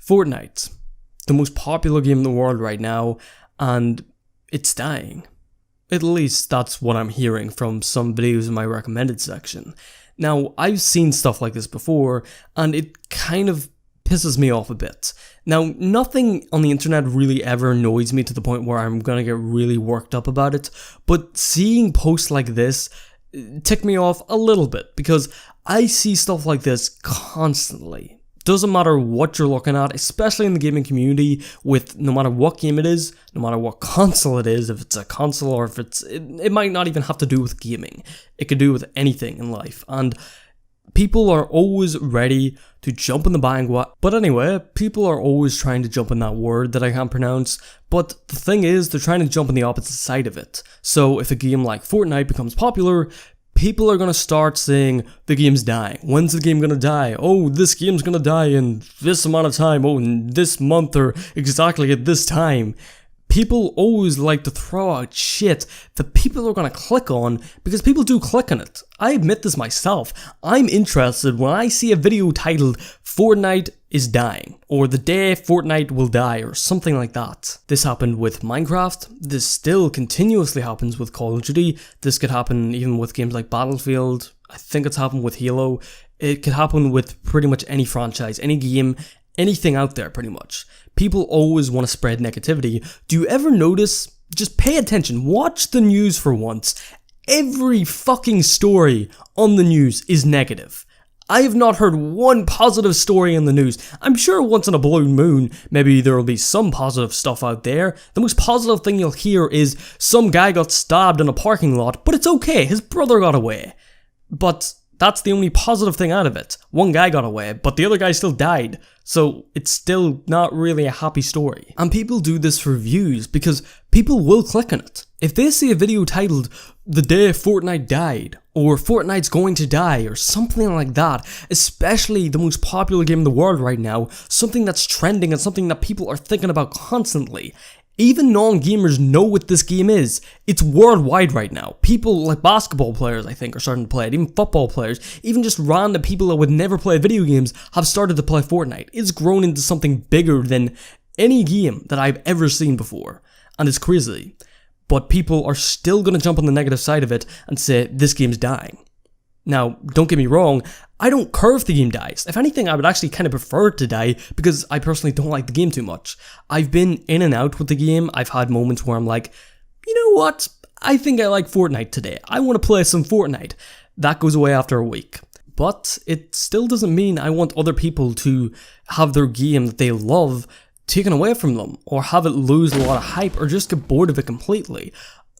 Fortnite, the most popular game in the world right now, and it's dying. At least that's what I'm hearing from some videos in my recommended section. Now, I've seen stuff like this before, and it kind of pisses me off a bit. Now, nothing on the internet really ever annoys me to the point where I'm gonna get really worked up about it, but seeing posts like this tick me off a little bit, because I see stuff like this constantly. Doesn't matter what you're looking at, especially in the gaming community, with no matter what game it is, no matter what console it is, if it's a console or if it might not even have to do with gaming. It could do with anything in life, and people are always ready to jump in the bandwagon. But anyway, people are always trying to jump in that word that I can't pronounce, but the thing is, they're trying to jump on the opposite side of it. So if a game like Fortnite becomes popular, people are going to start saying, the game's dying. When's the game going to die? Oh, this game's going to die in this amount of time. Oh, in this month or exactly at this time. People always like to throw out shit that people are going to click on because people do click on it. I admit this myself. I'm interested when I see a video titled Fortnite is dying, or the day Fortnite will die, or something like that. This happened with Minecraft. This still continuously happens with Call of Duty. This could happen even with games like Battlefield. I think it's happened with Halo. It could happen with pretty much any franchise, any game, anything out there pretty much. People always want to spread negativity. Do you ever notice? Just pay attention. Watch the news for once. Every fucking story on the news is negative. I have not heard one positive story in the news. I'm sure once in a blue moon, maybe there will be some positive stuff out there. The most positive thing you'll hear is some guy got stabbed in a parking lot, but it's okay, his brother got away. But that's the only positive thing out of it. One guy got away, but the other guy still died. So it's still not really a happy story. And people do this for views because people will click on it. If they see a video titled, The Day Fortnite Died, or Fortnite's Going to Die, or something like that, especially the most popular game in the world right now, something that's trending and something that people are thinking about constantly, even non-gamers know what this game is. It's worldwide right now. People like basketball players, I think, are starting to play it. Even football players, even just random people that would never play video games have started to play Fortnite. It's grown into something bigger than any game that I've ever seen before. And it's crazy. But people are still going to jump on the negative side of it and say, this game's dying. Now, don't get me wrong, I don't care if the game dies. If anything, I would actually kind of prefer it to die because I personally don't like the game too much. I've been in and out with the game. I've had moments where I'm like, you know what? I think I like Fortnite today. I want to play some Fortnite. That goes away after a week. But it still doesn't mean I want other people to have their game that they love taken away from them, or have it lose a lot of hype, or just get bored of it completely.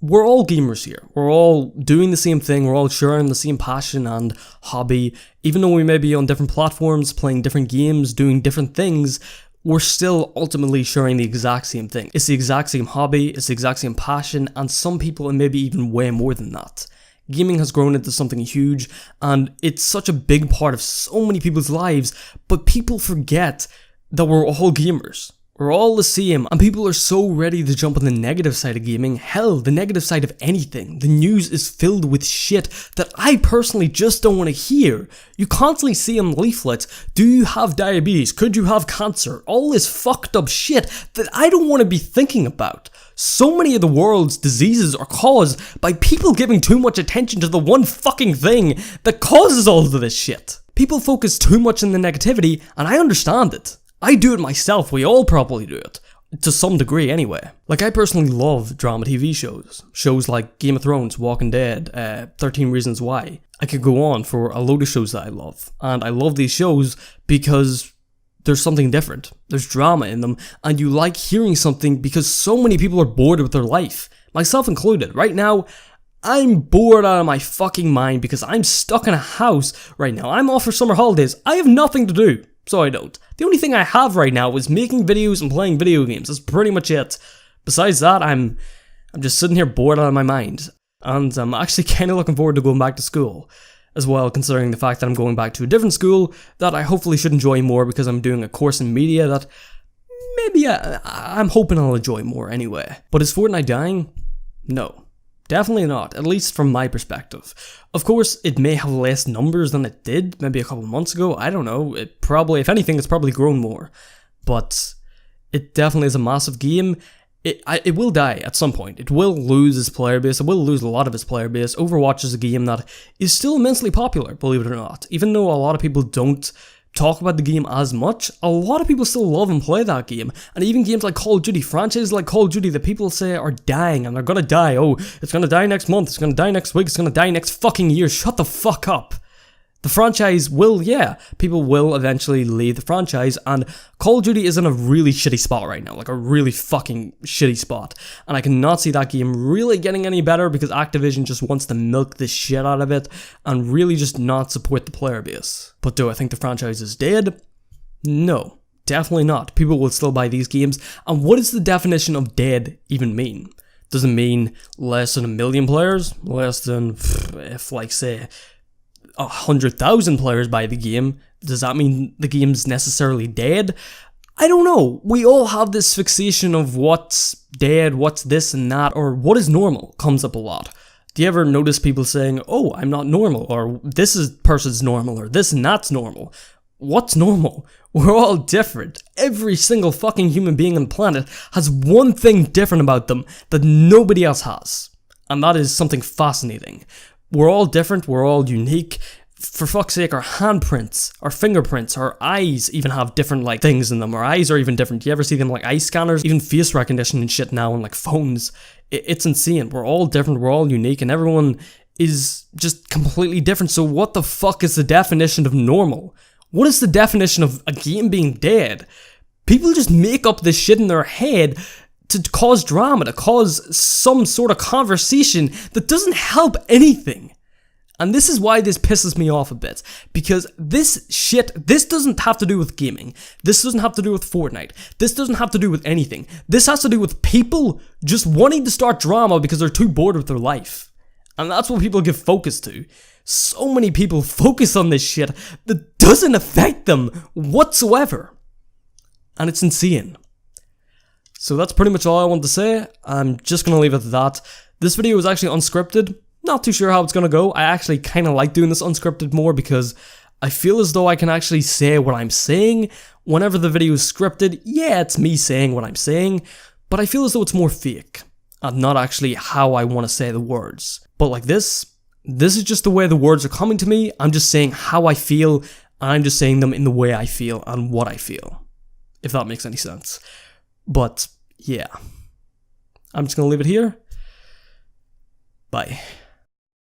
We're all gamers here. We're all doing the same thing. We're all sharing the same passion and hobby. Even though we may be on different platforms, playing different games, doing different things, we're still ultimately sharing the exact same thing. It's the exact same hobby, it's the exact same passion, and some people, and maybe even way more than that. Gaming has grown into something huge, and it's such a big part of so many people's lives, but people forget that we're all gamers. We're all the same, and people are so ready to jump on the negative side of gaming. Hell, the negative side of anything. The news is filled with shit that I personally just don't want to hear. You constantly see on leaflets, do you have diabetes? Could you have cancer? All this fucked up shit that I don't want to be thinking about. So many of the world's diseases are caused by people giving too much attention to the one fucking thing that causes all of this shit. People focus too much on the negativity, and I understand it. I do it myself, we all probably do it. To some degree anyway. Like, I personally love drama TV shows. Shows like Game of Thrones, Walking Dead, 13 Reasons Why. I could go on for a load of shows that I love. And I love these shows because there's something different. There's drama in them, and you like hearing something because so many people are bored with their life. Myself included. Right now, I'm bored out of my fucking mind because I'm stuck in a house right now. I'm off for summer holidays. I have nothing to do. So I don't. The only thing I have right now is making videos and playing video games. That's pretty much it. Besides that, I'm just sitting here bored out of my mind. And I'm actually kind of looking forward to going back to school as well, considering the fact that I'm going back to a different school that I hopefully should enjoy more because I'm doing a course in media that maybe I'm hoping I'll enjoy more anyway. But is Fortnite dying? No. Definitely not, at least from my perspective. Of course, it may have less numbers than it did maybe a couple months ago, I don't know. It probably, if anything, it's probably grown more. but it definitely is a massive game. It will die at some point. It will lose its player base. It will lose a lot of its player base. Overwatch is a game that is still immensely popular, believe it or not. Even though a lot of people don't talk about the game as much, a lot of people still love and play that game. And even games like Call of Duty, franchises like Call of Duty that people say are dying and they're gonna die. Oh, it's gonna die next month, it's gonna die next week, it's gonna die next fucking year. Shut the fuck up. The franchise will, people will eventually leave the franchise, and Call of Duty is in a really shitty spot right now, like a really fucking shitty spot, and I cannot see that game really getting any better because Activision just wants to milk the shit out of it and really just not support the player base. But do I think the franchise is dead? No, definitely not. People will still buy these games, and what does the definition of dead even mean? Does it mean less than 1 million players? Less than, if like say 100,000 players buy the game? Does that mean the game's necessarily dead? I don't know. We all have this fixation of what's dead, what's this and that, or what is normal comes up a lot. Do you ever notice people saying, oh, I'm not normal, or this is person's normal, or this and that's normal? What's normal? We're all different. Every single fucking human being on the planet has one thing different about them that nobody else has. And that is something fascinating. We're all different, we're all unique. For fuck's sake, our handprints, our fingerprints, our eyes even have different like things in them. Our eyes are even different. Do you ever see them like eye scanners? Even face recognition and shit now on like phones. It's insane. We're all different, we're all unique, and everyone is just completely different. So what the fuck is the definition of normal? What is the definition of a game being dead? People just make up this shit in their head to cause drama, to cause some sort of conversation that doesn't help anything. And this is why this pisses me off a bit, because this doesn't have to do with gaming. This doesn't have to do with Fortnite. This doesn't have to do with anything. This has to do with people just wanting to start drama because they're too bored with their life. And that's what people give focus to. So many people focus on this shit that doesn't affect them whatsoever. And it's insane. So that's pretty much all I want to say. I'm just going to leave it at that. This video was actually unscripted. Not too sure how it's going to go. I actually kind of like doing this unscripted more because I feel as though I can actually say what I'm saying. Whenever the video is scripted, yeah, it's me saying what I'm saying, but I feel as though it's more fake and not actually how I want to say the words. But like this is just the way the words are coming to me. I'm just saying how I feel, and I'm just saying them in the way I feel and what I feel, if that makes any sense. But yeah, I'm just going to leave it here. Bye.